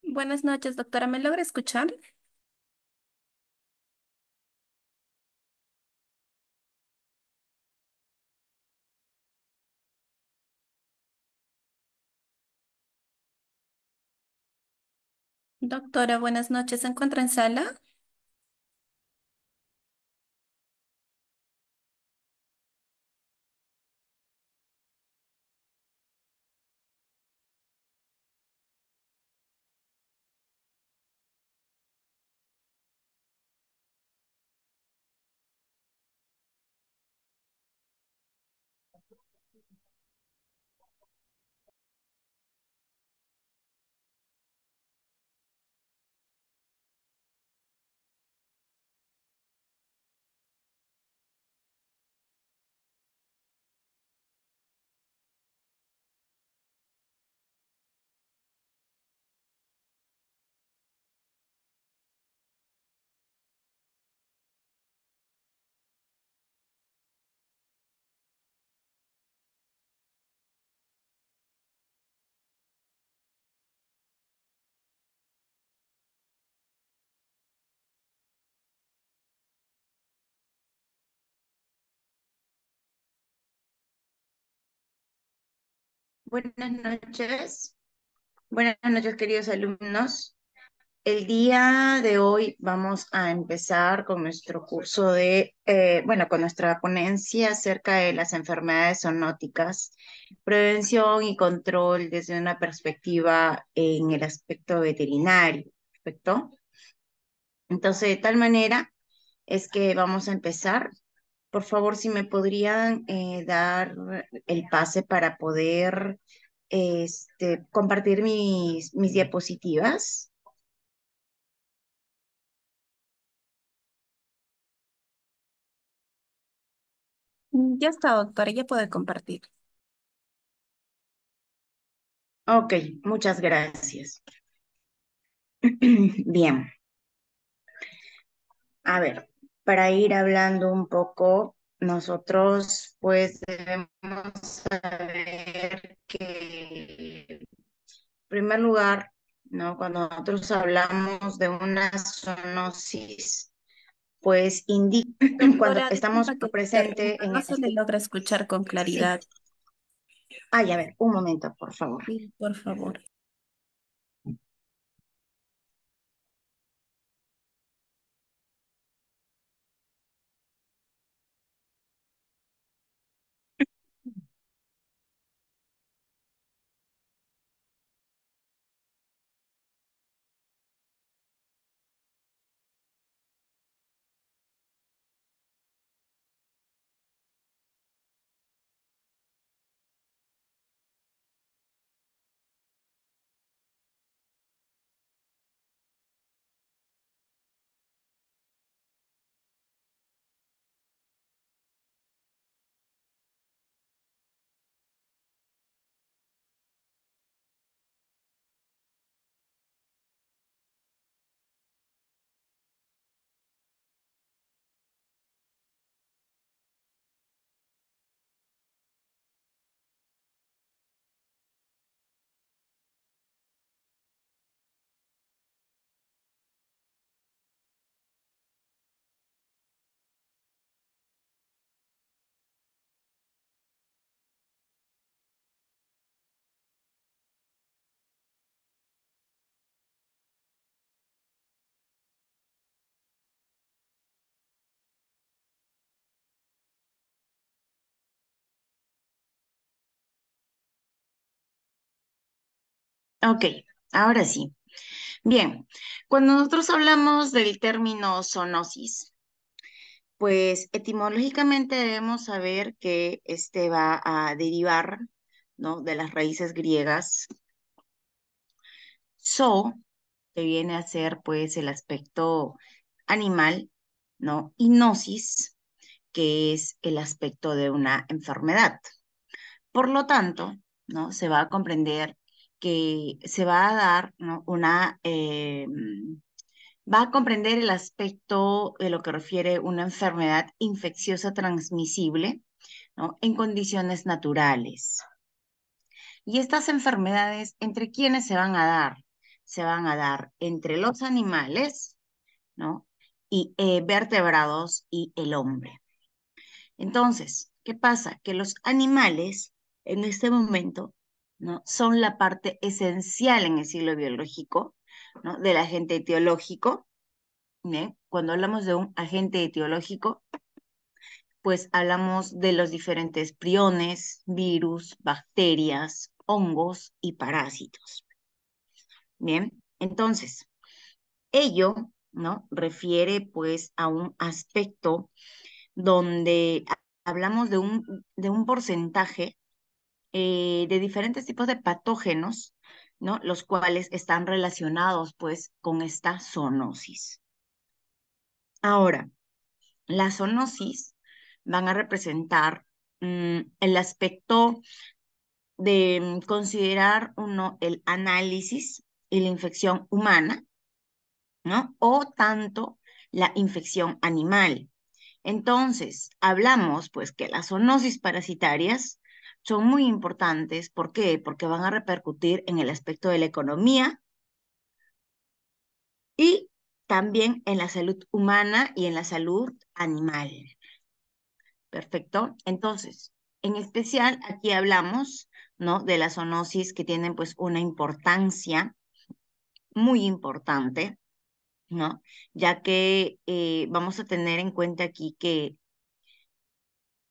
Buenas noches, doctora. ¿Me logra escuchar? Doctora, buenas noches. ¿Se encuentra en sala? Buenas noches. Buenas noches, queridos alumnos. El día de hoy vamos a empezar con nuestro curso con nuestra ponencia acerca de las enfermedades zoonóticas, prevención y control desde una perspectiva en el aspecto veterinario, ¿perfecto? Entonces, de tal manera es que vamos a empezar. Por favor, si me podrían dar el pase para poder compartir mis diapositivas. Ya está, doctora. Ya puede compartir. Ok, muchas gracias. Bien, a ver, para ir hablando un poco, nosotros pues debemos saber que, en primer lugar, ¿no? Cuando nosotros hablamos de una zoonosis, pues indica cuando Doctora, estamos disculpa que te presente interrumpa. en No el se le logra escuchar con sí. claridad. Ay, a ver, un momento, por favor. Sí, por favor. Ok, ahora sí. Bien, cuando nosotros hablamos del término zoonosis, pues etimológicamente debemos saber que este va a derivar, ¿no? De las raíces griegas. Zo, que viene a ser pues el aspecto animal, ¿no? Y gnosis, que es el aspecto de una enfermedad. Por lo tanto, ¿no? Se va a comprender que se va a dar, ¿no? Va a comprender el aspecto de lo que refiere una enfermedad infecciosa transmisible, ¿no? En condiciones naturales. Y estas enfermedades, ¿entre quiénes se van a dar? se van a dar entre los animales, ¿no? Y vertebrados y el hombre. Entonces, ¿qué pasa? Que los animales en este momento, ¿no? Son la parte esencial en el ciclo biológico, ¿no? Del agente etiológico, ¿eh? Cuando hablamos de un agente etiológico, pues hablamos de los diferentes priones, virus, bacterias, hongos y parásitos. Bien, entonces, ello, ¿no? Refiere pues a un aspecto donde hablamos de un porcentaje de diferentes tipos de patógenos, ¿no? Los cuales están relacionados pues con esta zoonosis. Ahora, las zoonosis van a representar el aspecto de considerar uno el análisis y la infección humana, ¿no? O tanto la infección animal. Entonces, hablamos pues que las zoonosis parasitarias son muy importantes. ¿Por qué? Porque van a repercutir en el aspecto de la economía y también en la salud humana y en la salud animal. Perfecto. Entonces, en especial aquí hablamos, ¿no? De las zoonosis que tienen pues una importancia muy importante, ¿no? Ya que vamos a tener en cuenta aquí que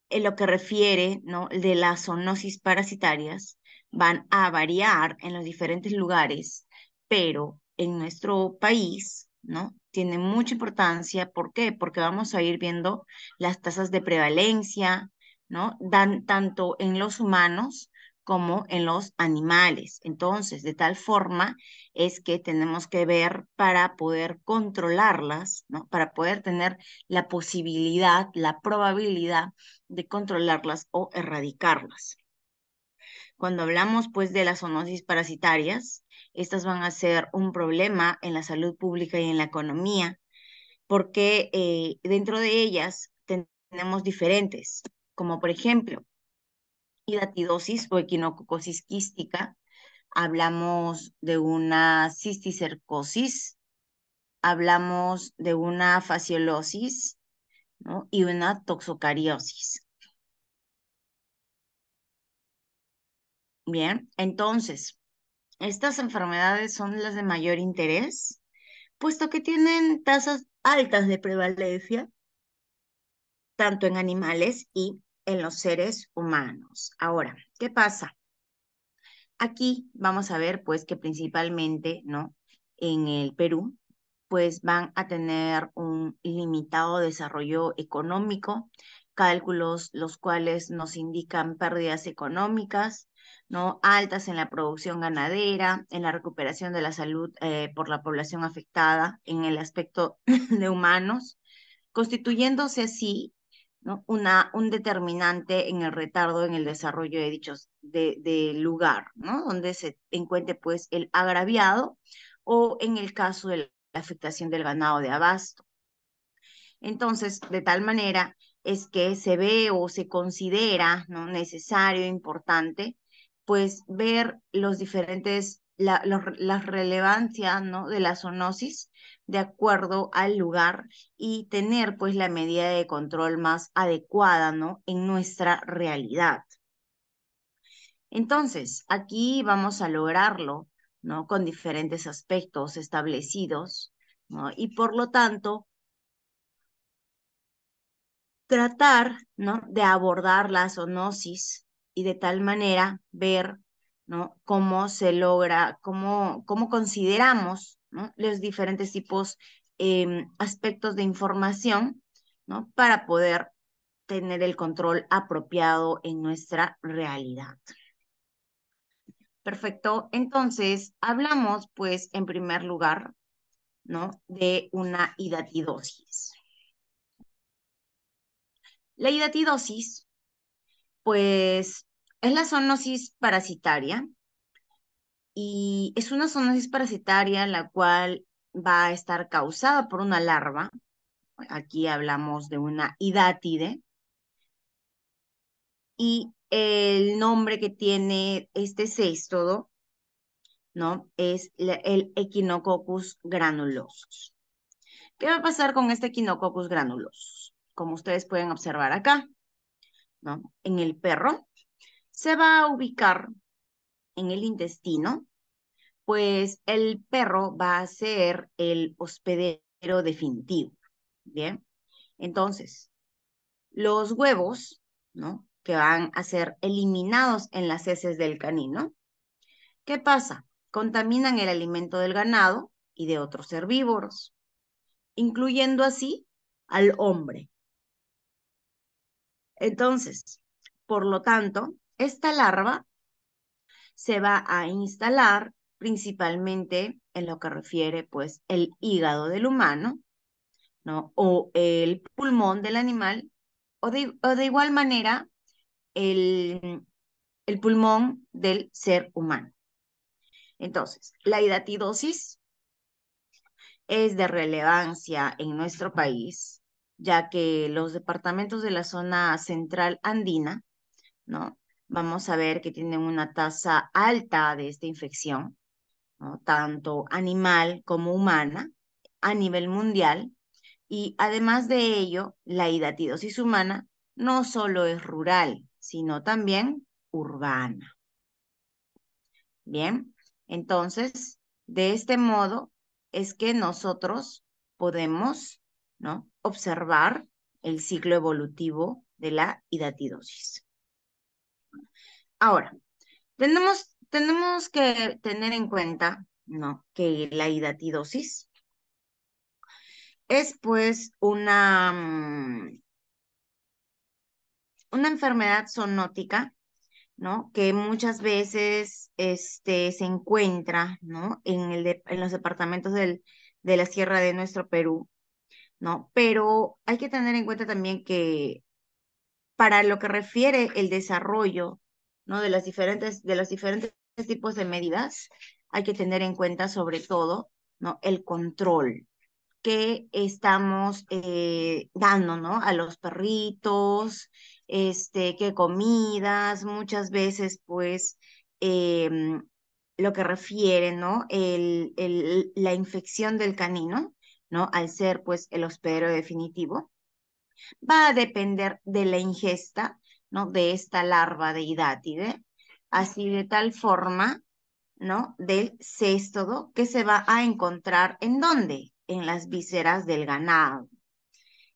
en lo que refiere, ¿no? De las zoonosis parasitarias van a variar en los diferentes lugares, pero en nuestro país, ¿no? Tiene mucha importancia. ¿Por qué? Porque vamos a ir viendo las tasas de prevalencia, ¿no? Dan tanto en los humanos como en los animales. Entonces, de tal forma es que tenemos que ver para poder controlarlas, ¿no? Para poder tener la posibilidad, la probabilidad de controlarlas o erradicarlas. Cuando hablamos pues de las zoonosis parasitarias, estas van a ser un problema en la salud pública y en la economía, porque dentro de ellas tenemos diferentes, como por ejemplo, hidatidosis o equinococosis quística, hablamos de una cisticercosis, hablamos de una fasciolosis, ¿no? Y una toxocariosis. Bien, entonces, estas enfermedades son las de mayor interés, puesto que tienen tasas altas de prevalencia, tanto en animales y en los seres humanos. Ahora, ¿qué pasa? Aquí vamos a ver, pues, que principalmente, ¿no? En el Perú, pues van a tener un limitado desarrollo económico, cálculos los cuales nos indican pérdidas económicas, ¿no? Altas en la producción ganadera, en la recuperación de la salud por la población afectada, en el aspecto de humanos, constituyéndose así, ¿no? Un determinante en el retardo en el desarrollo de dichos de lugar, ¿no? Donde se encuentre pues el agraviado o en el caso de la afectación del ganado de abasto. Entonces, de tal manera es que se ve o se considera, ¿no? Necesario, importante, pues ver los diferentes, las relevancias, ¿no? De la zoonosis de acuerdo al lugar y tener pues la medida de control más adecuada, ¿no? En nuestra realidad. Entonces, aquí vamos a lograrlo, ¿no? Con diferentes aspectos establecidos, ¿no? Y por lo tanto, tratar, ¿no? De abordar la zoonosis y de tal manera ver, ¿no? Cómo se logra, cómo consideramos, ¿no? Los diferentes tipos, aspectos de información, ¿no? Para poder tener el control apropiado en nuestra realidad. Perfecto. Entonces, hablamos, pues, en primer lugar, ¿no? De una hidatidosis. La hidatidosis pues es la zoonosis parasitaria y es una zoonosis parasitaria la cual va a estar causada por una larva. Aquí hablamos de una idátide y el nombre que tiene este céstodo, ¿no? Es el Echinococcus granulosus. ¿Qué va a pasar con este Echinococcus granulosus? Como ustedes pueden observar acá, ¿no? En el perro se va a ubicar en el intestino, pues el perro va a ser el hospedero definitivo. Bien, entonces, los huevos, ¿no? Que van a ser eliminados en las heces del canino. ¿Qué pasa? Contaminan el alimento del ganado y de otros herbívoros, incluyendo así al hombre. Entonces, por lo tanto, esta larva se va a instalar principalmente en lo que refiere, pues, el hígado del humano, ¿no? O el pulmón del animal, o de igual manera el pulmón del ser humano. Entonces, la hidatidosis es de relevancia en nuestro país, ya que los departamentos de la zona central andina, ¿no? Vamos a ver que tienen una tasa alta de esta infección, ¿no? Tanto animal como humana, a nivel mundial. Y además de ello, la hidatidosis humana no solo es rural, sino también urbana. Bien, entonces, de este modo es que nosotros podemos, ¿no? Observar el ciclo evolutivo de la hidatidosis. Ahora, tenemos que tener en cuenta, ¿no? Que la hidatidosis es pues una enfermedad zoonótica, ¿no? Que muchas veces se encuentra, ¿no? En los departamentos de la sierra de nuestro Perú, ¿no? Pero hay que tener en cuenta también que para lo que refiere el desarrollo, ¿no? De los diferentes tipos de medidas, hay que tener en cuenta sobre todo, ¿no? El control que estamos dando, ¿no? A los perritos, qué comidas, muchas veces, pues, em, lo que refiere, ¿no? La infección del canino, ¿no? Al ser, pues, el hospedero definitivo, va a depender de la ingesta, ¿no? De esta larva de hidátide, así de tal forma, ¿no? Del céstodo que se va a encontrar ¿en dónde? En las vísceras del ganado.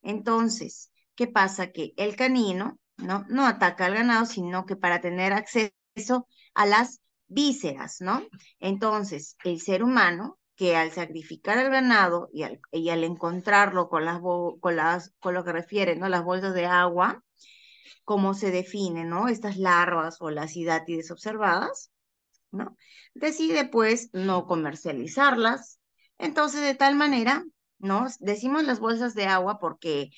Entonces, ¿qué pasa? Que el canino, ¿no? No ataca al ganado, sino que para tener acceso a las vísceras, ¿no? Entonces, el ser humano, que al sacrificar al ganado y al encontrarlo con lo que refiere, ¿no? Las bolsas de agua, como se define, ¿no? Estas larvas o las hidátides observadas, ¿no? Decide pues no comercializarlas. Entonces, de tal manera, ¿no? Decimos las bolsas de agua porque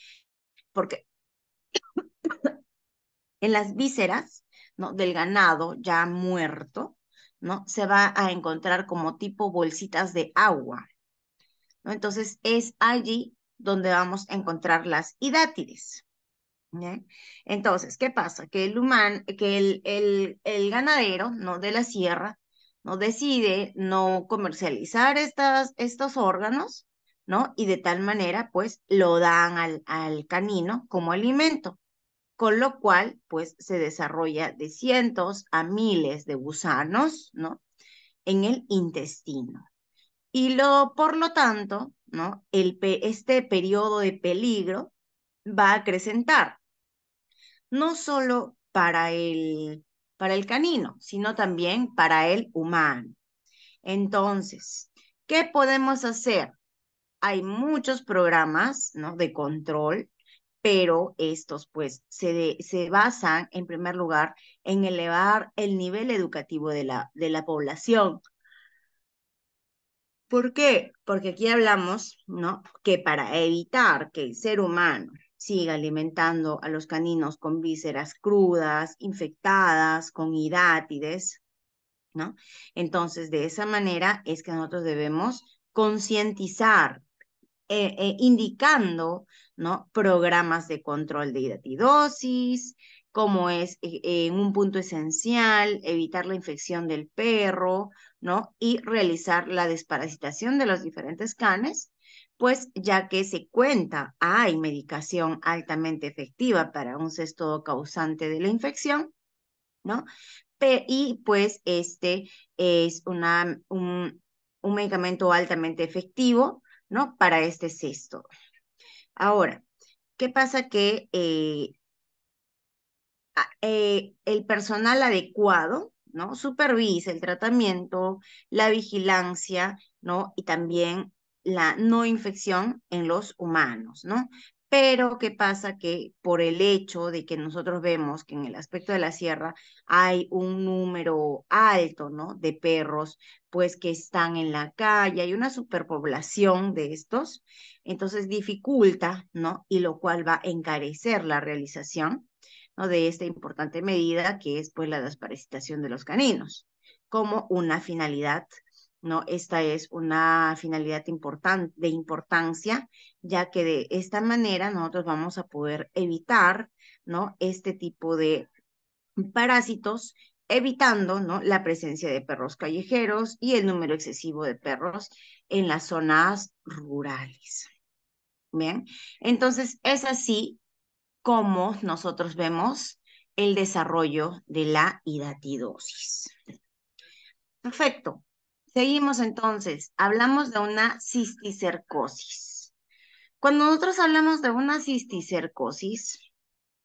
en las vísceras, ¿no? Del ganado ya muerto, ¿no? Se va a encontrar como tipo bolsitas de agua, ¿no? Entonces, es allí donde vamos a encontrar las hidátides. ¿Ya? Entonces, ¿qué pasa? Que el ganadero, ¿no? De la sierra, ¿no? Decide no comercializar estos órganos, ¿no? Y de tal manera, pues, lo dan al canino como alimento, con lo cual, pues, se desarrolla de cientos a miles de gusanos, ¿no? En el intestino. Por lo tanto, ¿no? Este periodo de peligro va a acrecentar no solo para el canino, sino también para el humano. Entonces, ¿qué podemos hacer? Hay muchos programas, ¿no? De control, pero estos pues se basan en primer lugar en elevar el nivel educativo de la población. ¿Por qué? Porque aquí hablamos, ¿no? Que para evitar que el ser humano siga alimentando a los caninos con vísceras crudas, infectadas, con hidátides, ¿no? Entonces, de esa manera es que nosotros debemos concientizar, indicando, ¿no? Programas de control de hidatidosis, como es en un punto esencial, evitar la infección del perro, ¿no? Y realizar la desparasitación de los diferentes canes, pues ya que se cuenta, hay medicación altamente efectiva para un cestodo causante de la infección, ¿no? Y pues este es un medicamento altamente efectivo, ¿no? Para este cesto. Ahora, ¿qué pasa? Que el personal adecuado, ¿no? Supervisa el tratamiento, la vigilancia, ¿no? Y también la no infección en los humanos, ¿no? Pero ¿qué pasa? Que por el hecho de que nosotros vemos que en el aspecto de la sierra hay un número alto, ¿no? De perros, pues que están en la calle, hay una superpoblación de estos, entonces dificulta, ¿no? Y lo cual va a encarecer la realización, ¿no? De esta importante medida que es pues la desparasitación de los caninos como una finalidad, ¿no? Esta es una finalidad de importancia, ya que de esta manera nosotros vamos a poder evitar, ¿no? Este tipo de parásitos, evitando, ¿no? La presencia de perros callejeros y el número excesivo de perros en las zonas rurales. Bien, entonces es así cómo nosotros vemos el desarrollo de la hidatidosis. Perfecto. Seguimos entonces. Hablamos de una cisticercosis. Cuando nosotros hablamos de una cisticercosis,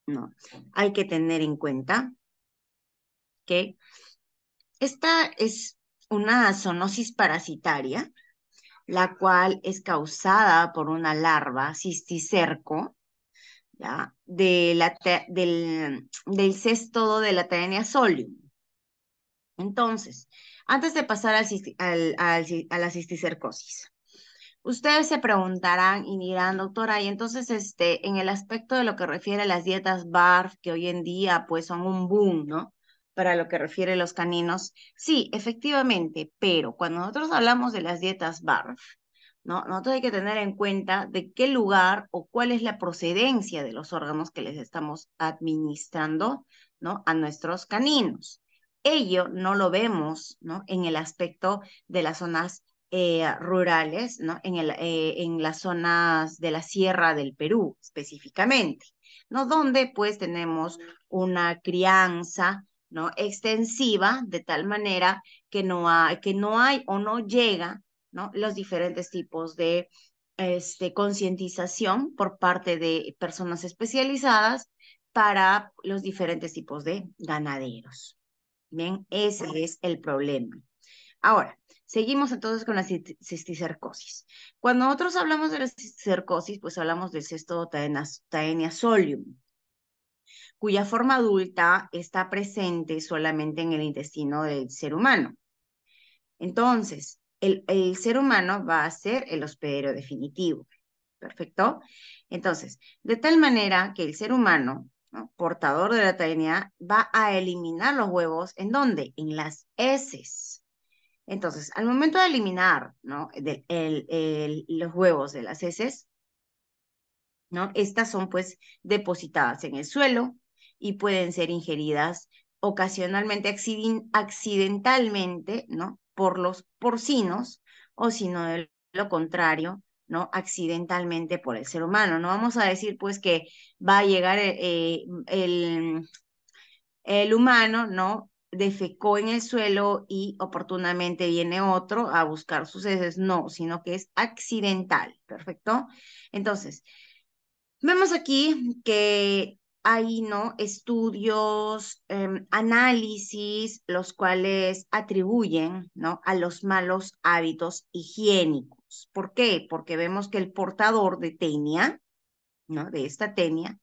no, hay que tener en cuenta que esta es una zoonosis parasitaria, la cual es causada por una larva cisticerco, ¿ya? Del cestodo de la Taenia solium. Entonces, antes de pasar a la cisticercosis, ustedes se preguntarán y dirán, doctora, y entonces en el aspecto de lo que refiere a las dietas BARF, que hoy en día pues son un boom, ¿no? Para lo que refiere a los caninos, sí, efectivamente, pero cuando nosotros hablamos de las dietas BARF, ¿no? Nosotros hay que tener en cuenta de qué lugar o cuál es la procedencia de los órganos que les estamos administrando, ¿no? A nuestros caninos. Ello no lo vemos, ¿no? En el aspecto de las zonas rurales, ¿no? En las zonas de la Sierra del Perú específicamente, ¿no? Donde pues tenemos una crianza, ¿no? Extensiva, de tal manera que no hay o no llega, ¿no? Los diferentes tipos de concientización por parte de personas especializadas para los diferentes tipos de ganaderos. Bien, ese es el problema. Ahora, seguimos entonces con la cisticercosis. Cuando nosotros hablamos de la cisticercosis, pues hablamos del cesto Taenia solium, cuya forma adulta está presente solamente en el intestino del ser humano. Entonces, el ser humano va a ser el hospedero definitivo. ¿Perfecto? Entonces, de tal manera que el ser humano, ¿no? Portador de la taenia, va a eliminar los huevos, ¿en dónde? En las heces. Entonces, al momento de eliminar, ¿no? Los huevos de las heces, ¿no? Estas son pues depositadas en el suelo y pueden ser ingeridas ocasionalmente, accidentalmente, ¿no? Por los porcinos, o si no, de lo contrario, ¿no? Accidentalmente por el ser humano. No vamos a decir pues que va a llegar el humano, ¿no? Defecó en el suelo y oportunamente viene otro a buscar sus heces. No, sino que es accidental. ¿Perfecto? Entonces, vemos aquí que hay, ¿no? Estudios, análisis, los cuales atribuyen, ¿no? A los malos hábitos higiénicos. ¿Por qué? Porque vemos que el portador de tenia, ¿no? De esta tenia,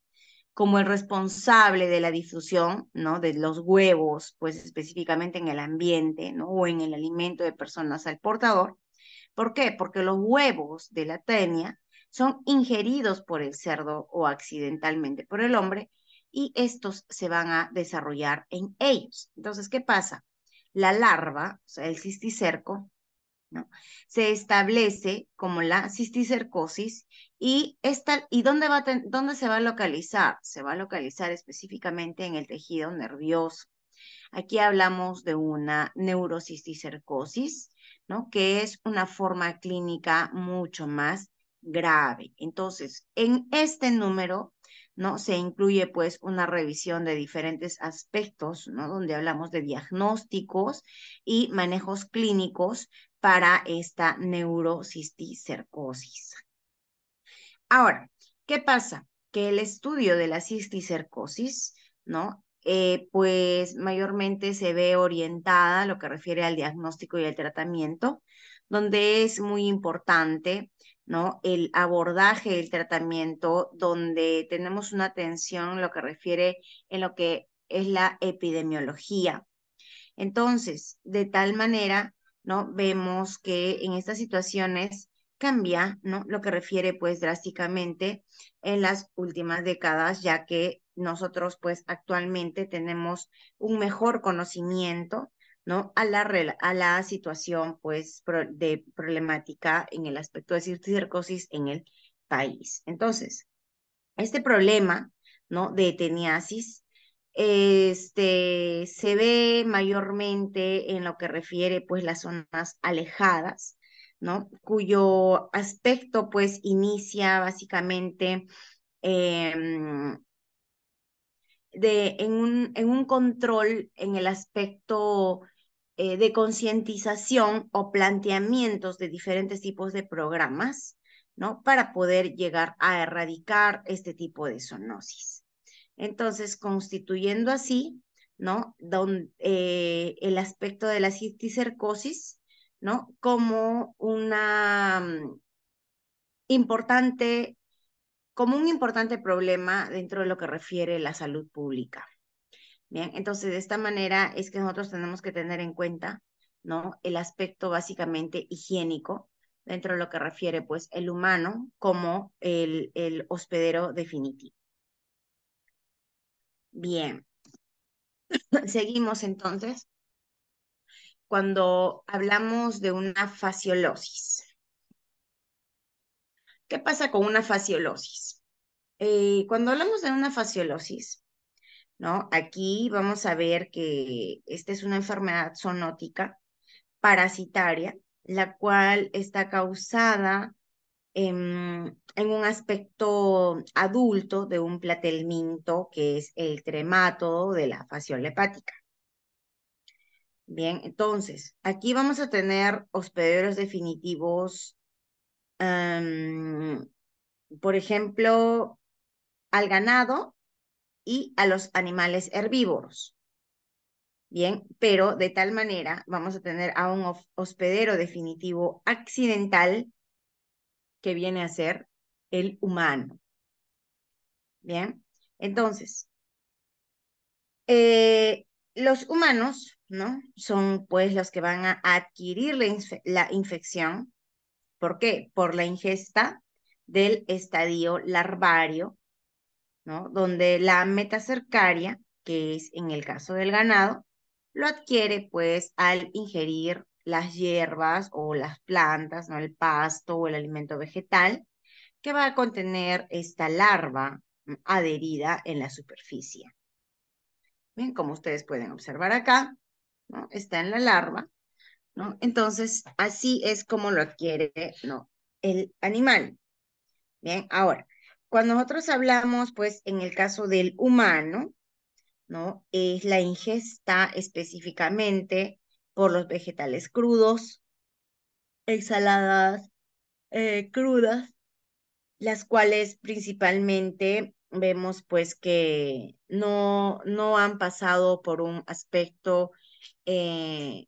como el responsable de la difusión, ¿no? De los huevos, pues específicamente en el ambiente, ¿no? O en el alimento de personas al portador. ¿Por qué? Porque los huevos de la tenia son ingeridos por el cerdo o accidentalmente por el hombre y estos se van a desarrollar en ellos. Entonces, ¿qué pasa? La larva, o sea, el cisticerco, ¿no? Se establece como la cisticercosis ¿Y dónde se va a localizar? Se va a localizar específicamente en el tejido nervioso. Aquí hablamos de una neurocisticercosis, ¿no? Que es una forma clínica mucho más grave. Entonces, en este número, ¿no? Se incluye pues una revisión de diferentes aspectos, ¿no? Donde hablamos de diagnósticos y manejos clínicos para esta neurocisticercosis. Ahora, ¿qué pasa? Que el estudio de la cisticercosis, ¿no? Pues mayormente se ve orientada a lo que refiere al diagnóstico y al tratamiento, donde es muy importante, ¿no? El abordaje del tratamiento, donde tenemos una atención en lo que refiere en lo que es la epidemiología. Entonces, de tal manera, ¿no? Vemos que en estas situaciones cambia, ¿no? Lo que refiere, pues, drásticamente en las últimas décadas, ya que nosotros, pues, actualmente tenemos un mejor conocimiento, ¿no? A la situación, pues, de problemática en el aspecto de cisticercosis en el país. Entonces, este problema, ¿no? De teniasis, se ve mayormente en lo que refiere, pues, las zonas alejadas, ¿no? Cuyo aspecto, pues, inicia básicamente em, en un control en el aspecto de concientización o planteamientos de diferentes tipos de programas, ¿no? Para poder llegar a erradicar este tipo de zoonosis. Entonces, constituyendo así, ¿no? El aspecto de la cisticercosis, ¿no? Como una importante, como un importante problema dentro de lo que refiere la salud pública. Bien, entonces de esta manera es que nosotros tenemos que tener en cuenta, ¿no? El aspecto básicamente higiénico dentro de lo que refiere, pues, el humano como el hospedero definitivo. Bien, seguimos entonces cuando hablamos de una fasciolosis. ¿Qué pasa con una fasciolosis? Cuando hablamos de una fasciolosis, ¿no? Aquí vamos a ver que esta es una enfermedad zoonótica parasitaria, la cual está causada en un aspecto adulto de un platelminto, que es el tremátodo de la fasciola hepática. Bien, entonces, aquí vamos a tener hospederos definitivos, em, por ejemplo, al ganado y a los animales herbívoros. Bien, pero de tal manera vamos a tener a un hospedero definitivo accidental que viene a ser el humano. Bien, entonces, eh, los humanos, ¿no? Son pues los que van a adquirir la infección. ¿Por qué? Por la ingesta del estadio larvario, ¿no? Donde la metacercaria, que es en el caso del ganado, lo adquiere pues al ingerir las hierbas o las plantas, ¿no? El pasto o el alimento vegetal que va a contener esta larva adherida en la superficie. Bien, como ustedes pueden observar acá, ¿no? Está en la larva, ¿no? Entonces, así es como lo adquiere, ¿no? El animal. Bien, ahora, cuando nosotros hablamos, pues, en el caso del humano, ¿no? Es la ingesta específicamente por los vegetales crudos, ensaladas crudas, las cuales principalmente vemos pues que no han pasado por un aspecto eh,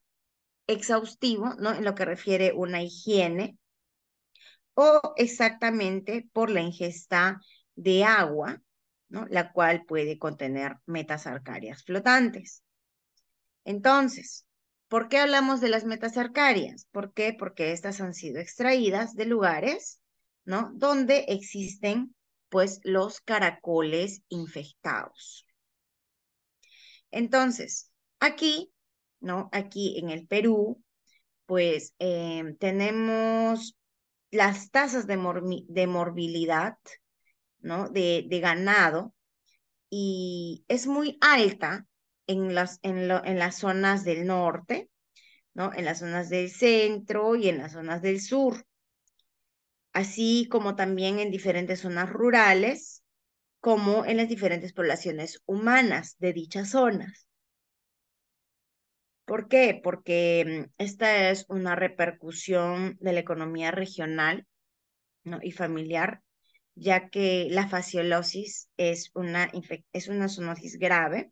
exhaustivo, ¿no? En lo que refiere una higiene o exactamente por la ingesta de agua, ¿no? La cual puede contener metasarcarias flotantes. Entonces, ¿por qué hablamos de las metasarcarias? ¿Por qué? Porque estas han sido extraídas de lugares, ¿no? Donde existen, pues, los caracoles infectados. Entonces, aquí, ¿no? Aquí en el Perú, pues, tenemos las tasas de morbilidad, ¿no? De ganado y es muy alta en las zonas del norte, ¿no? En las zonas del centro y en las zonas del sur, así como también en diferentes zonas rurales, como en las diferentes poblaciones humanas de dichas zonas. ¿Por qué? Porque esta es una repercusión de la economía regional, ¿no? Y familiar, ya que la fasciolosis es una zoonosis grave,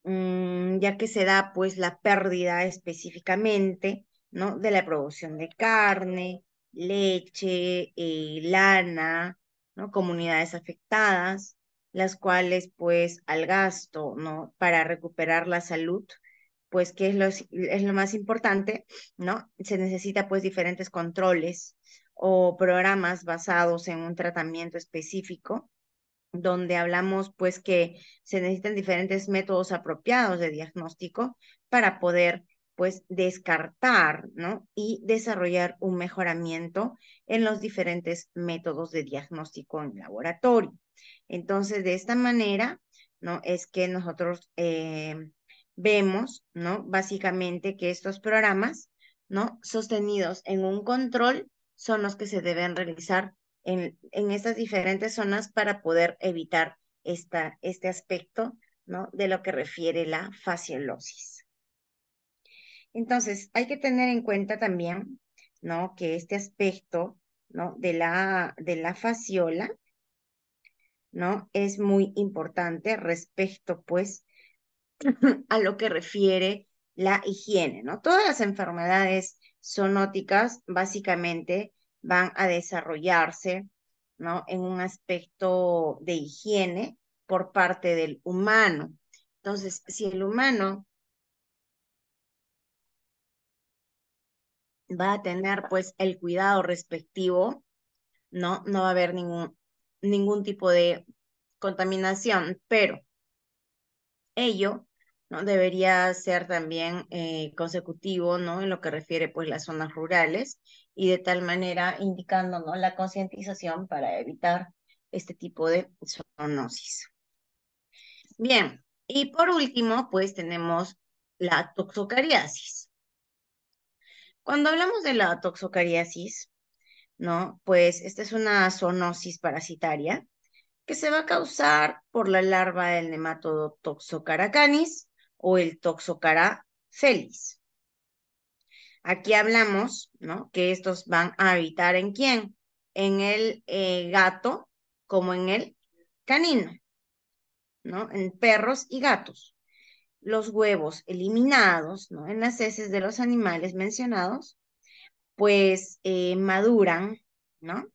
ya que se da pues la pérdida específicamente, ¿no? De la producción de carne, leche, lana, ¿no? Comunidades afectadas, las cuales pues al gasto, ¿no? Para recuperar la salud, pues que es lo más importante, ¿no? Se necesita pues diferentes controles o programas basados en un tratamiento específico donde hablamos pues que se necesitan diferentes métodos apropiados de diagnóstico para poder pues descartar, ¿no? Y desarrollar un mejoramiento en los diferentes métodos de diagnóstico en laboratorio. Entonces, de esta manera, ¿no? Es que nosotros vemos, ¿no? Básicamente que estos programas, ¿no? Sostenidos en un control son los que se deben realizar en estas diferentes zonas para poder evitar este aspecto, ¿no? De lo que refiere la fasciolosis. Entonces, hay que tener en cuenta también, ¿no? Que este aspecto, ¿no? De la fasciola, ¿no? Es muy importante respecto, pues, a lo que refiere la higiene, ¿no? Todas las enfermedades zoonóticas básicamente van a desarrollarse, ¿no? En un aspecto de higiene por parte del humano. Entonces, si el humano va a tener pues el cuidado respectivo, ¿no? No va a haber ningún tipo de contaminación, pero ello, ¿no? Debería ser también consecutivo, ¿no? En lo que refiere, pues, las zonas rurales y de tal manera indicando, ¿no? La concientización para evitar este tipo de zoonosis. Bien, y por último, pues, tenemos la toxocariasis. Cuando hablamos de la toxocariasis, ¿no? Pues, esta es una zoonosis parasitaria que se va a causar por la larva del nematodo Toxocaracanis o el Toxocara felis. Aquí hablamos, ¿no? Que estos van a habitar en quién? En el gato como en el canino, ¿no? En perros y gatos. Los huevos eliminados, ¿no? En las heces de los animales mencionados, pues maduran, ¿no?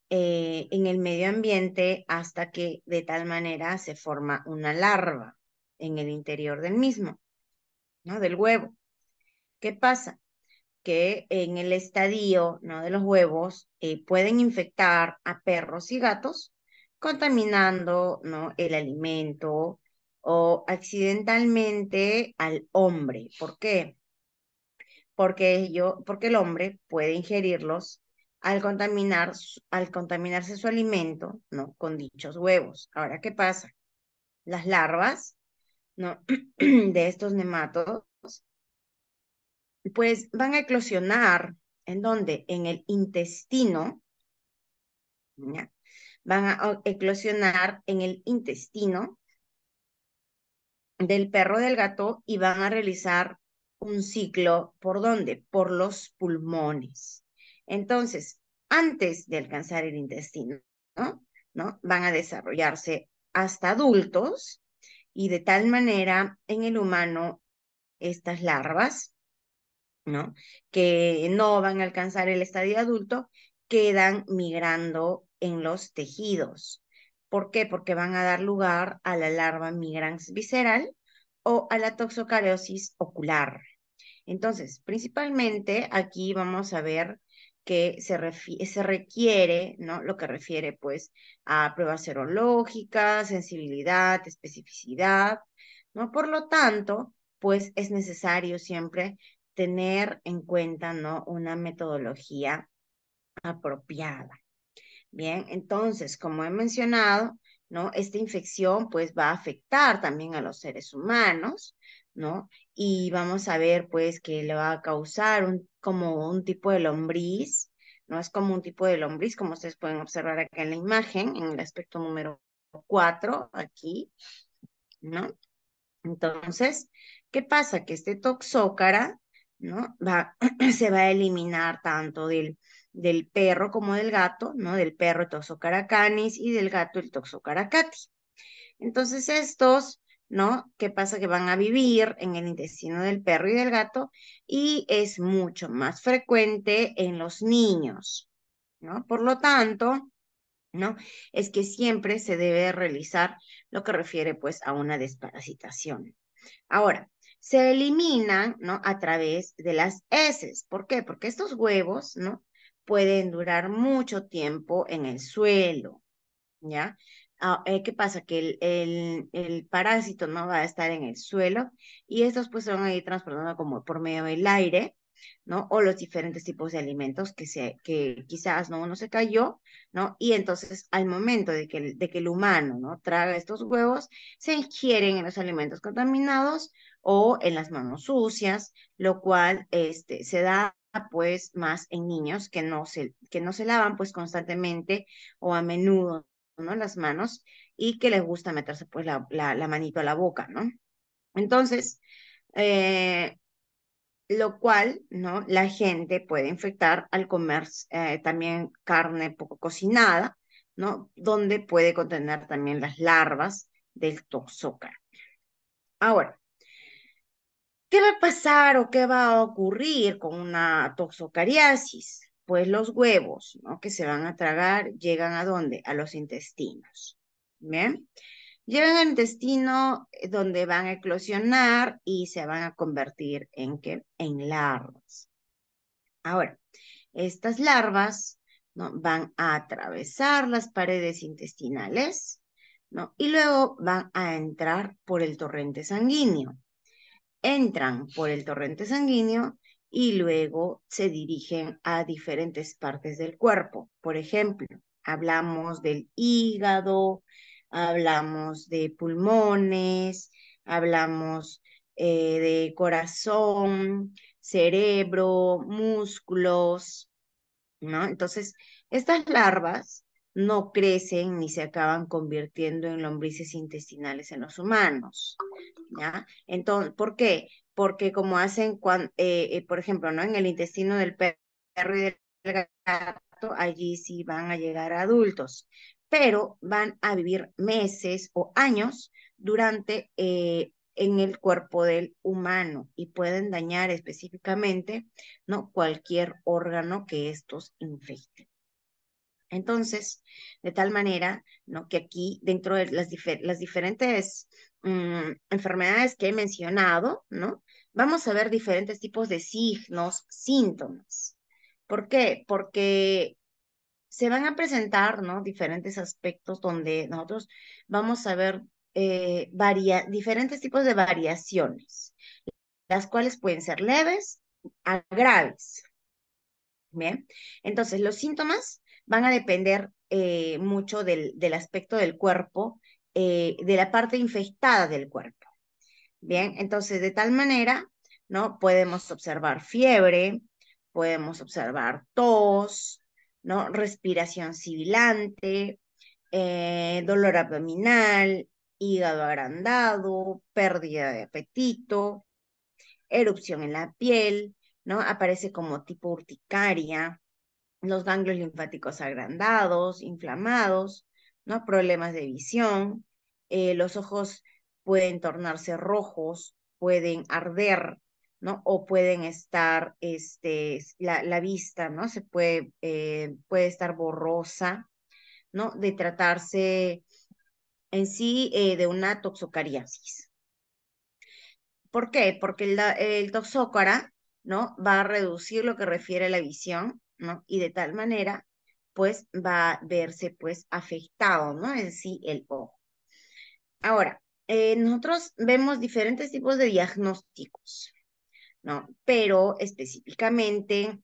En el medio ambiente hasta que de tal manera se forma una larva en el interior del mismo, ¿no? Del huevo. ¿Qué pasa? Que en el estadio, ¿no? De los huevos pueden infectar a perros y gatos contaminando, ¿no? El alimento o accidentalmente al hombre. ¿Por qué? Porque el hombre puede ingerirlos al contaminarse su alimento, ¿no? Con dichos huevos. Ahora, ¿qué pasa? Las larvas, ¿no? De estos nematodos, pues van a eclosionar, ¿en dónde? En el intestino, ¿ya? Van a eclosionar en el intestino del perro del gato y van a realizar un ciclo, ¿por dónde? Por los pulmones. Entonces, antes de alcanzar el intestino, ¿no? ¿No? Van a desarrollarse hasta adultos y de tal manera en el humano estas larvas, ¿no? Que no van a alcanzar el estadio adulto, quedan migrando en los tejidos. ¿Por qué? Porque van a dar lugar a la larva migrans visceral o a la toxocariosis ocular. Entonces, principalmente aquí vamos a ver que se requiere, ¿no? Lo que refiere, pues, a pruebas serológicas, sensibilidad, especificidad, ¿no? Por lo tanto, pues, es necesario siempre tener en cuenta, ¿no? Una metodología apropiada. Bien, entonces, como he mencionado, ¿no? Esta infección pues va a afectar también a los seres humanos, ¿no? Y vamos a ver pues que le va a causar como un tipo de lombriz, ¿no? Es como un tipo de lombriz, como ustedes pueden observar acá en la imagen, en el aspecto número 4 aquí, ¿no? Entonces, ¿qué pasa? Que este toxócara, ¿no? Se va a eliminar tanto del perro como del gato, ¿no? Del perro el Toxocara canis y del gato el Toxocara cati. Entonces, estos, ¿no? ¿Qué pasa? Que van a vivir en el intestino del perro y del gato y es mucho más frecuente en los niños, ¿no? Por lo tanto, ¿no? Es que siempre se debe realizar lo que refiere, pues, a una desparasitación. Ahora, se eliminan, ¿no? A través de las heces. ¿Por qué? Porque estos huevos, ¿no? Pueden durar mucho tiempo en el suelo, ¿ya? ¿Qué pasa? Que el parásito no va a estar en el suelo y estos pues se van a ir transportando como por medio del aire, ¿no? O los diferentes tipos de alimentos que quizás no uno se cayó, ¿no? Y entonces al momento de que el humano, ¿no? Traga estos huevos, se ingieren en los alimentos contaminados o en las manos sucias, lo cual se da pues más en niños que no se lavan pues constantemente o a menudo, ¿no? Las manos y que les gusta meterse pues la manito a la boca, ¿no? Entonces, eh, lo cual, ¿no? La gente puede infectar al comer también carne poco cocinada, ¿no? Donde puede contener también las larvas del toxócara. Ahora, ¿qué va a pasar o qué va a ocurrir con una toxocariasis? Pues los huevos, ¿no? Que se van a tragar llegan ¿a dónde? A los intestinos. ¿Bien? Llegan al intestino donde van a eclosionar y se van a convertir en ¿qué? En larvas. Ahora, estas larvas, ¿no? Van a atravesar las paredes intestinales, ¿no? Y luego van a entrar por el torrente sanguíneo. Entran por el torrente sanguíneo y luego se dirigen a diferentes partes del cuerpo. Por ejemplo, hablamos del hígado, hablamos de pulmones, hablamos de corazón, cerebro, músculos, ¿no? Entonces, estas larvas no crecen ni se acaban convirtiendo en lombrices intestinales en los humanos, ¿ya? Entonces, ¿por qué? Porque como hacen, por ejemplo, ¿no? En el intestino del perro y del gato, allí sí van a llegar a adultos, pero van a vivir meses o años durante en el cuerpo del humano y pueden dañar específicamente, ¿no? Cualquier órgano que estos infecten. Entonces, de tal manera, ¿no? Que aquí, dentro de las diferentes enfermedades que he mencionado, ¿no? Vamos a ver diferentes tipos de signos, síntomas. ¿Por qué? Porque se van a presentar, ¿no? Diferentes aspectos donde nosotros vamos a ver diferentes tipos de variaciones, las cuales pueden ser leves a graves. Bien, entonces los síntomas van a depender mucho del aspecto del cuerpo, de la parte infectada del cuerpo. Bien, entonces de tal manera, ¿no? Podemos observar fiebre, podemos observar tos, ¿no? Respiración sibilante, dolor abdominal, hígado agrandado, pérdida de apetito, erupción en la piel, ¿no? Aparece como tipo urticaria, los ganglios linfáticos agrandados, inflamados, ¿no? Problemas de visión, los ojos pueden tornarse rojos, pueden arder, ¿no? O pueden estar, la vista, ¿no? Puede estar borrosa, ¿no? De tratarse en sí de una toxocariasis. ¿Por qué? Porque el toxócara, ¿no? Va a reducir lo que refiere a la visión, ¿no? Y de tal manera, pues, va a verse, pues, afectado, ¿no? En sí, el ojo. Ahora, nosotros vemos diferentes tipos de diagnósticos, ¿no? Pero específicamente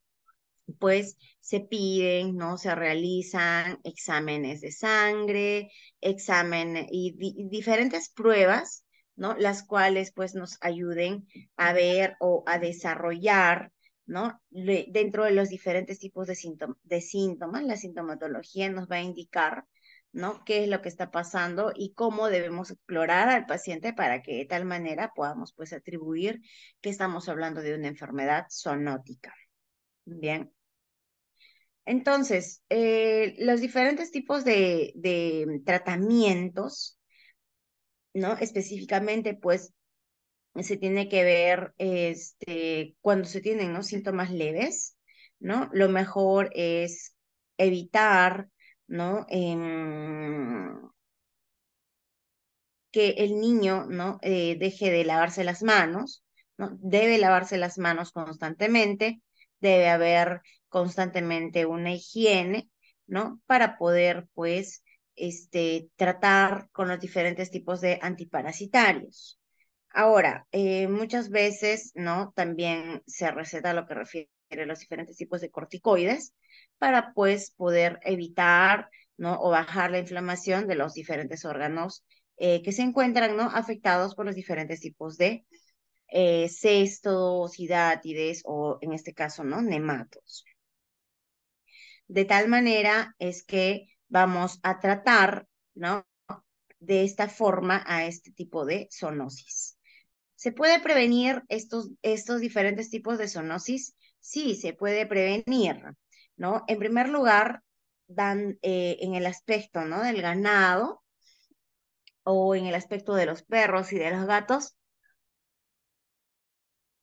pues se piden, ¿no? Se realizan exámenes de sangre, y diferentes pruebas, ¿no? Las cuales pues nos ayuden a ver o a desarrollar, ¿no? Dentro de los diferentes tipos de síntomas, la sintomatología nos va a indicar, ¿no? Qué es lo que está pasando y cómo debemos explorar al paciente para que de tal manera podamos pues atribuir que estamos hablando de una enfermedad zoonótica. Bien. Entonces, los diferentes tipos de tratamientos, ¿no? Específicamente, pues, se tiene que ver, cuando se tienen, ¿no? Síntomas leves, ¿no? Lo mejor es evitar, ¿no? Que el niño, ¿no? Deje de lavarse las manos, ¿no? Debe lavarse las manos constantemente, debe haber constantemente una higiene, ¿no? Para poder, pues, tratar con los diferentes tipos de antiparasitarios. Ahora, muchas veces, ¿no? También se receta lo que refiere a los diferentes tipos de corticoides para, pues, poder evitar, ¿no? O bajar la inflamación de los diferentes órganos que se encuentran, ¿no? Afectados por los diferentes tipos de cestos, hidátides o, en este caso, ¿no? Nematos. De tal manera es que vamos a tratar, ¿no? De esta forma a este tipo de zoonosis. ¿Se puede prevenir estos diferentes tipos de zoonosis? Sí, se puede prevenir, ¿no? En primer lugar, en el aspecto, ¿no? Del ganado o en el aspecto de los perros y de los gatos,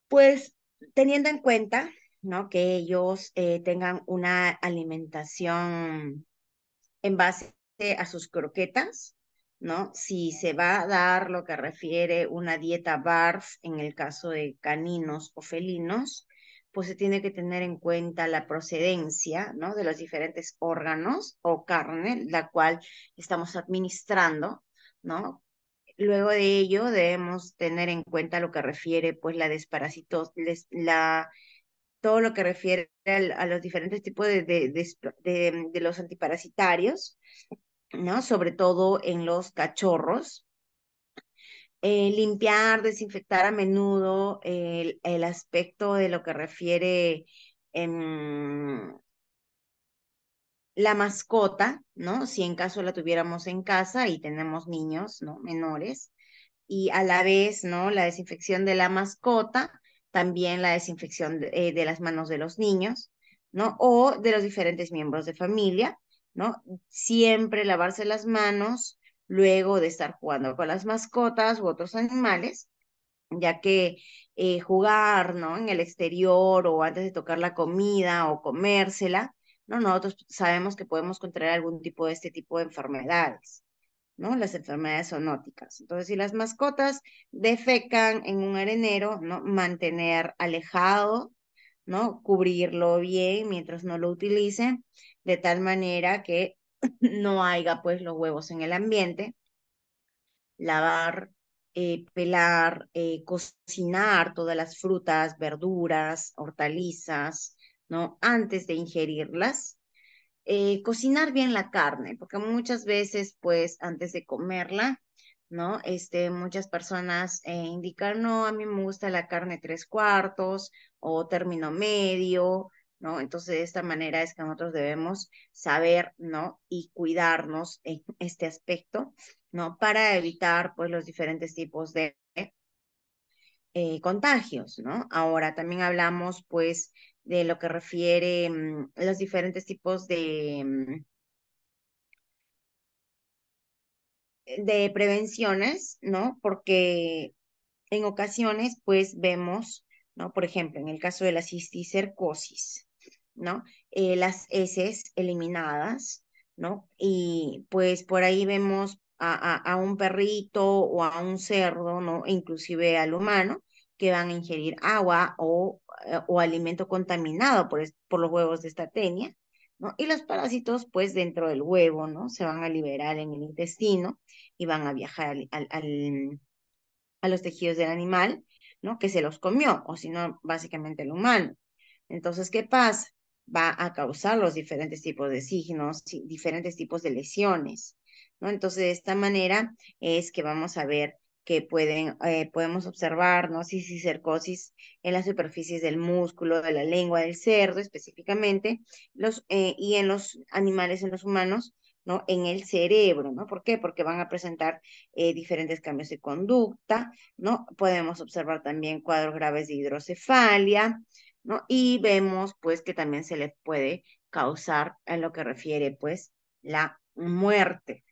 pues teniendo en cuenta, ¿no? Que ellos tengan una alimentación en base a sus croquetas, ¿no? Si se va a dar lo que refiere una dieta BARF en el caso de caninos o felinos, pues se tiene que tener en cuenta la procedencia, ¿no? De los diferentes órganos o carne, la cual estamos administrando, ¿no? Luego de ello debemos tener en cuenta lo que refiere, pues, la desparasitosis, todo lo que refiere a los diferentes tipos de los antiparasitarios, ¿no? Sobre todo en los cachorros. Limpiar, desinfectar a menudo el aspecto de lo que refiere em, la mascota, ¿no? Si en caso la tuviéramos en casa y tenemos niños, ¿no? Menores y a la vez, ¿no? La desinfección de la mascota, también la desinfección de las manos de los niños, ¿no? O de los diferentes miembros de familia, ¿no? Siempre lavarse las manos luego de estar jugando con las mascotas u otros animales, ya que jugar, ¿no? En el exterior o antes de tocar la comida o comérsela, ¿no? Nosotros sabemos que podemos contraer algún tipo de este tipo de enfermedades. ¿No? Las enfermedades zoonóticas. Entonces, si las mascotas defecan en un arenero, ¿no? Mantener alejado, ¿no? Cubrirlo bien mientras no lo utilicen, de tal manera que no haya, pues, los huevos en el ambiente. Lavar, pelar, cocinar todas las frutas, verduras, hortalizas, ¿no? Antes de ingerirlas, cocinar bien la carne, porque muchas veces, pues, antes de comerla, ¿no? Muchas personas indican, no, a mí me gusta la carne tres cuartos o término medio, ¿no? Entonces, de esta manera es que nosotros debemos saber, ¿no? Y cuidarnos en este aspecto, ¿no? Para evitar, pues, los diferentes tipos de contagios, ¿no? Ahora también hablamos, pues, de lo que refiere los diferentes tipos de prevenciones, ¿no? Porque en ocasiones, pues vemos, ¿no? Por ejemplo, en el caso de la cisticercosis, ¿no? Las heces eliminadas, ¿no? Y pues por ahí vemos a un perrito o a un cerdo, ¿no? E inclusive al humano, que van a ingerir agua o alimento contaminado por los huevos de esta tenia, ¿no? Y los parásitos, pues dentro del huevo, ¿no? Se van a liberar en el intestino y van a viajar a los tejidos del animal, ¿no? Que se los comió, o si no, básicamente el humano. Entonces, ¿qué pasa? Va a causar los diferentes tipos de signos, diferentes tipos de lesiones, ¿no? Entonces, de esta manera es que vamos a ver que podemos observar, ¿no? Cisticercosis en las superficies del músculo, de la lengua del cerdo específicamente, y en los animales, en los humanos, ¿no? En el cerebro, ¿no? ¿Por qué? Porque van a presentar diferentes cambios de conducta, ¿no? Podemos observar también cuadros graves de hidrocefalia, ¿no? Y vemos, pues, que también se le puede causar en lo que refiere, pues, la muerte.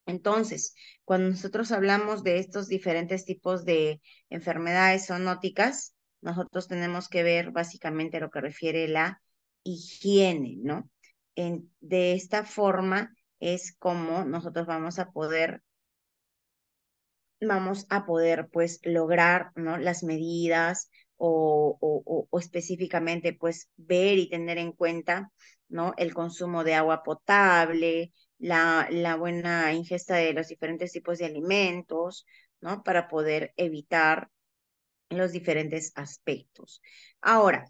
Entonces, cuando nosotros hablamos de estos diferentes tipos de enfermedades zoonóticas, nosotros tenemos que ver básicamente lo que refiere la higiene, ¿no? De esta forma es como nosotros vamos a poder pues lograr, ¿no? Las medidas o específicamente pues ver y tener en cuenta, ¿no? El consumo de agua potable, la buena ingesta de los diferentes tipos de alimentos, ¿no? Para poder evitar los diferentes aspectos. Ahora,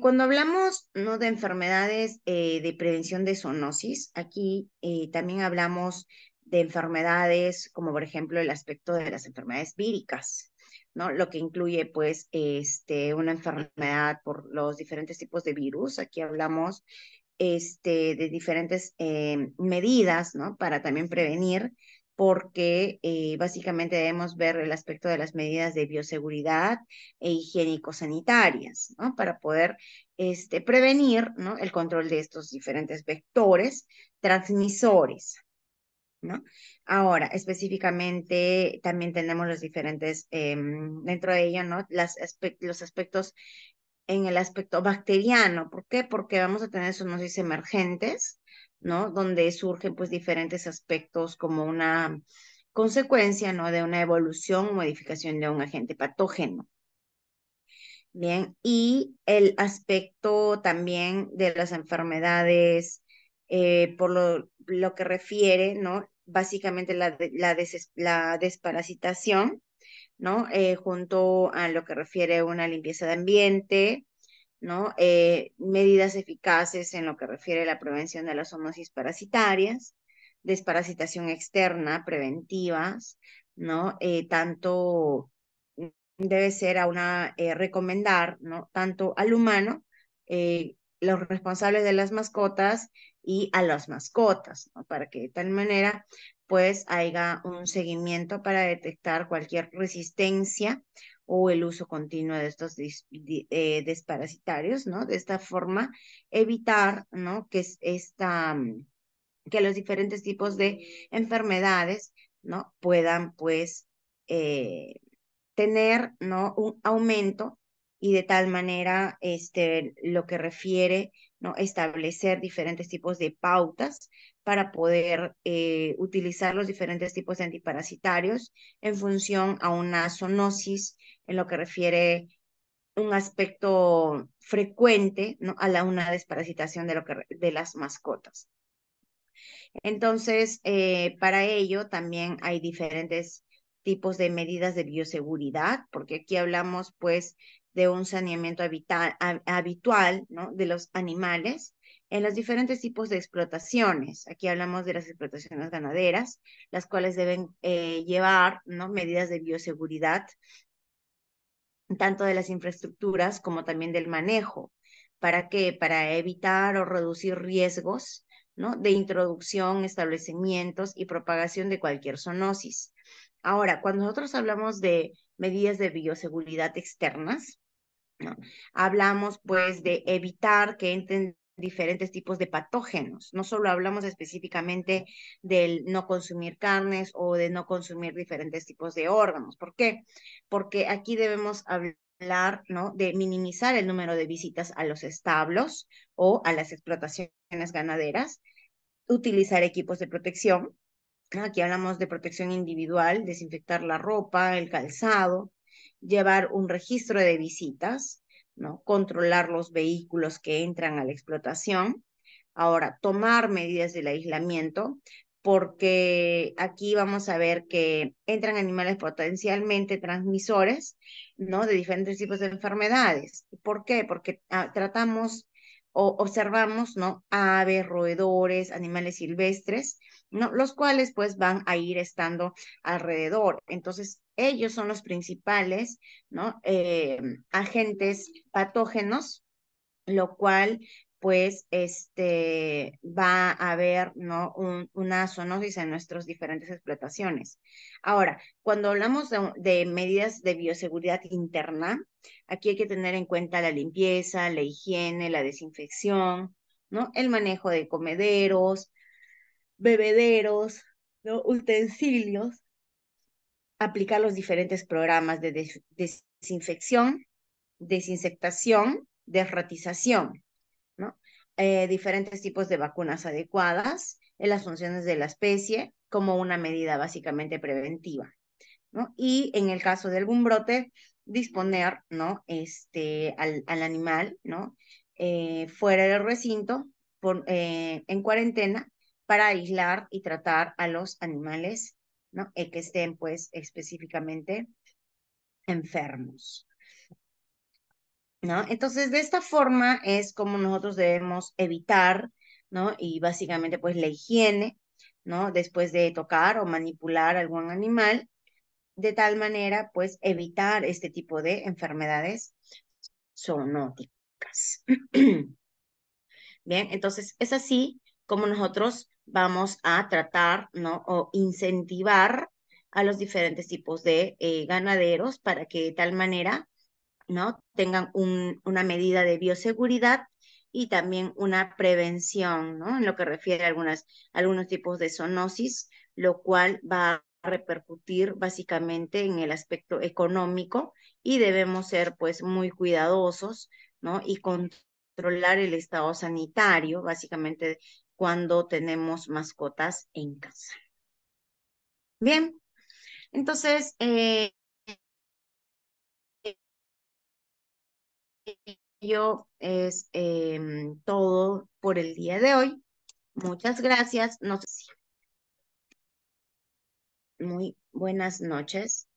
cuando hablamos, ¿no? De enfermedades de prevención de zoonosis, aquí también hablamos de enfermedades como por ejemplo el aspecto de las enfermedades víricas, ¿no? Lo que incluye pues una enfermedad por los diferentes tipos de virus. Aquí hablamos de diferentes medidas, ¿no? Para también prevenir, porque básicamente debemos ver el aspecto de las medidas de bioseguridad e higiénico-sanitarias, ¿no? Para poder prevenir, ¿no? El control de estos diferentes vectores transmisores, ¿no? Ahora, específicamente, también tenemos los diferentes, dentro de ello, ¿no? Los aspectos en el aspecto bacteriano. ¿Por qué? Porque vamos a tener zoonosis emergentes, ¿no? Donde surgen pues diferentes aspectos como una consecuencia, ¿no? De una evolución o modificación de un agente patógeno. Bien, y el aspecto también de las enfermedades, por lo que refiere, ¿no? Básicamente la desparasitación, ¿no? Junto a lo que refiere a una limpieza de ambiente, ¿no? Medidas eficaces en lo que refiere a la prevención de las zoonosis parasitarias, desparasitación externa, preventivas, ¿no? Tanto debe ser recomendar, ¿no? Tanto al humano, los responsables de las mascotas y a las mascotas, ¿no? Para que de tal manera, pues, haya un seguimiento para detectar cualquier resistencia o el uso continuo de estos desparasitarios, ¿no? De esta forma, evitar, ¿no? Que los diferentes tipos de enfermedades, ¿no? Puedan, pues, eh, tener, ¿no? Un aumento y de tal manera, lo que refiere, ¿no? Establecer diferentes tipos de pautas para poder utilizar los diferentes tipos de antiparasitarios en función a una zoonosis, en lo que refiere un aspecto frecuente, ¿no? Una desparasitación de las mascotas. Entonces, para ello también hay diferentes tipos de medidas de bioseguridad, porque aquí hablamos pues de un saneamiento habitual, ¿no? De los animales en los diferentes tipos de explotaciones. Aquí hablamos de las explotaciones ganaderas, las cuales deben llevar, ¿no? Medidas de bioseguridad, tanto de las infraestructuras como también del manejo. ¿Para qué? Para evitar o reducir riesgos, ¿no? De introducción, establecimientos y propagación de cualquier zoonosis. Ahora, cuando nosotros hablamos de medidas de bioseguridad externas, ¿no? Hablamos pues de evitar que entren diferentes tipos de patógenos. No solo hablamos específicamente del no consumir carnes o de no consumir diferentes tipos de órganos. ¿Por qué? Porque aquí debemos hablar, ¿no? De minimizar el número de visitas a los establos o a las explotaciones ganaderas, utilizar equipos de protección, ¿no? Aquí hablamos de protección individual, desinfectar la ropa, el calzado, llevar un registro de visitas, ¿no? Controlar los vehículos que entran a la explotación. Ahora, tomar medidas del aislamiento, porque aquí vamos a ver que entran animales potencialmente transmisores, ¿no? De diferentes tipos de enfermedades. ¿Por qué? Porque tratamos o observamos, ¿no? Aves, roedores, animales silvestres, ¿no? Los cuales pues van a ir estando alrededor. Entonces, ellos son los principales, ¿no? Agentes patógenos, lo cual pues va a haber, ¿no? Una zoonosis en nuestras diferentes explotaciones. Ahora, cuando hablamos de medidas de bioseguridad interna, aquí hay que tener en cuenta la limpieza, la higiene, la desinfección, ¿no? El manejo de comederos, bebederos, ¿no? Utensilios, aplicar los diferentes programas de desinfección, desinsectación, desratización, ¿no? Diferentes tipos de vacunas adecuadas en las funciones de la especie como una medida básicamente preventiva, ¿no? Y en el caso de algún brote, disponer, ¿no? Al animal, ¿no? Fuera del recinto, en cuarentena, para aislar y tratar a los animales, ¿no? Que estén, pues, específicamente enfermos. ¿No? Entonces, de esta forma es como nosotros debemos evitar, ¿no? Y básicamente, pues, la higiene, ¿no? Después de tocar o manipular algún animal, de tal manera, pues, evitar este tipo de enfermedades zoonóticas. Bien, entonces es así como nosotros vamos a tratar, ¿no? O incentivar a los diferentes tipos de ganaderos para que de tal manera, ¿no? Tengan una medida de bioseguridad y también una prevención, ¿no? En lo que refiere a algunos tipos de zoonosis, lo cual va a repercutir básicamente en el aspecto económico y debemos ser pues muy cuidadosos, ¿no? Y controlar el estado sanitario, básicamente cuando tenemos mascotas en casa. Bien, entonces, yo es todo por el día de hoy. Muchas gracias. No sé si muy buenas noches.